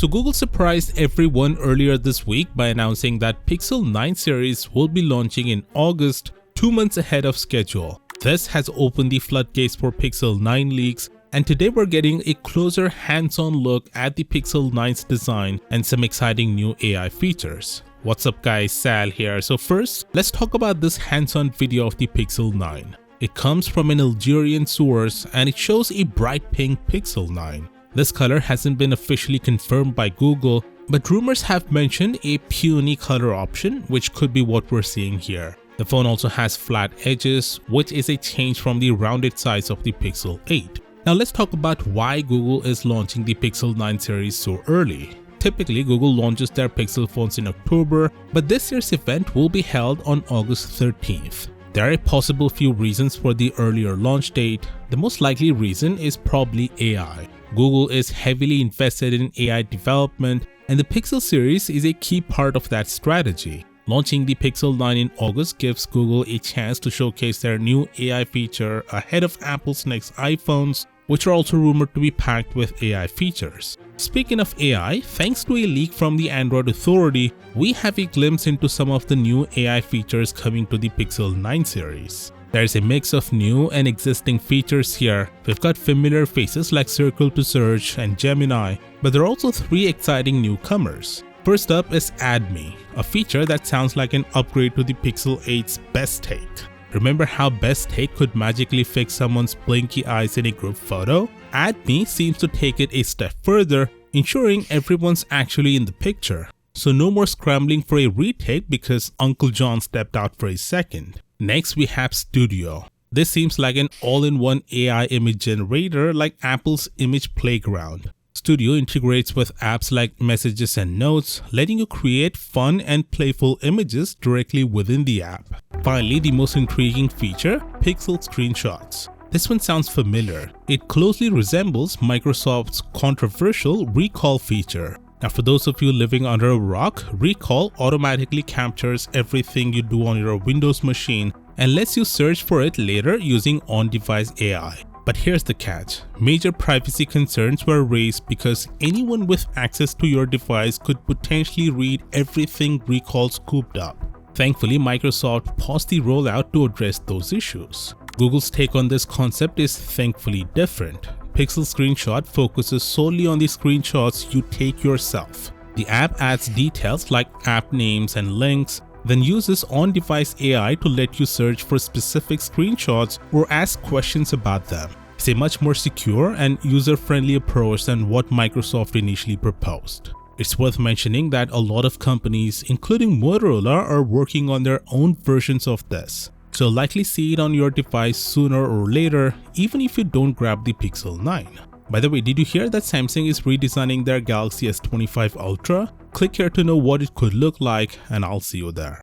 So Google surprised everyone earlier this week by announcing that Pixel 9 series will be launching in August, 2 months ahead of schedule. This has opened the floodgates for Pixel 9 leaks, and today we're getting a closer hands-on look at the Pixel 9's design and some exciting new AI features. What's up guys, Sal here. So first, let's talk about this hands-on video of the Pixel 9. It comes from an Algerian source and it shows a bright pink Pixel 9. This color hasn't been officially confirmed by Google, but rumors have mentioned a peony color option, which could be what we're seeing here. The phone also has flat edges, which is a change from the rounded sides of the Pixel 8. Now let's talk about why Google is launching the Pixel 9 series so early. Typically, Google launches their Pixel phones in October, but this year's event will be held on August 13th. There are a possible few reasons for the earlier launch date. The most likely reason is probably AI. Google is heavily invested in AI development, and the Pixel series is a key part of that strategy. Launching the Pixel 9 in August gives Google a chance to showcase their new AI feature ahead of Apple's next iPhones, which are also rumored to be packed with AI features. Speaking of AI, thanks to a leak from the Android Authority, we have a glimpse into some of the new AI features coming to the Pixel 9 series. There's a mix of new and existing features here. We've got familiar faces like Circle to Search and Gemini, but there are also 3 exciting newcomers. First up is Add Me, a feature that sounds like an upgrade to the Pixel 8's Best Take. Remember how Best Take could magically fix someone's blinky eyes in a group photo? Add Me seems to take it a step further, ensuring everyone's actually in the picture. So no more scrambling for a retake because Uncle John stepped out for a second. Next we have Studio. This seems like an all-in-one AI image generator like Apple's Image Playground. Studio integrates with apps like Messages and Notes, letting you create fun and playful images directly within the app. Finally, the most intriguing feature, Pixel Screenshots. This one sounds familiar. It closely resembles Microsoft's controversial Recall feature. Now for those of you living under a rock, Recall automatically captures everything you do on your Windows machine and lets you search for it later using on-device AI. But here's the catch. Major privacy concerns were raised because anyone with access to your device could potentially read everything Recall scooped up. Thankfully, Microsoft paused the rollout to address those issues. Google's take on this concept is thankfully different. Pixel Screenshot focuses solely on the screenshots you take yourself. The app adds details like app names and links, then uses on-device AI to let you search for specific screenshots or ask questions about them. It's a much more secure and user-friendly approach than what Microsoft initially proposed. It's worth mentioning that a lot of companies, including Motorola, are working on their own versions of this. So likely see it on your device sooner or later, even if you don't grab the Pixel 9. By the way, did you hear that Samsung is redesigning their Galaxy S25 Ultra? Click here to know what it could look like, and I'll see you there.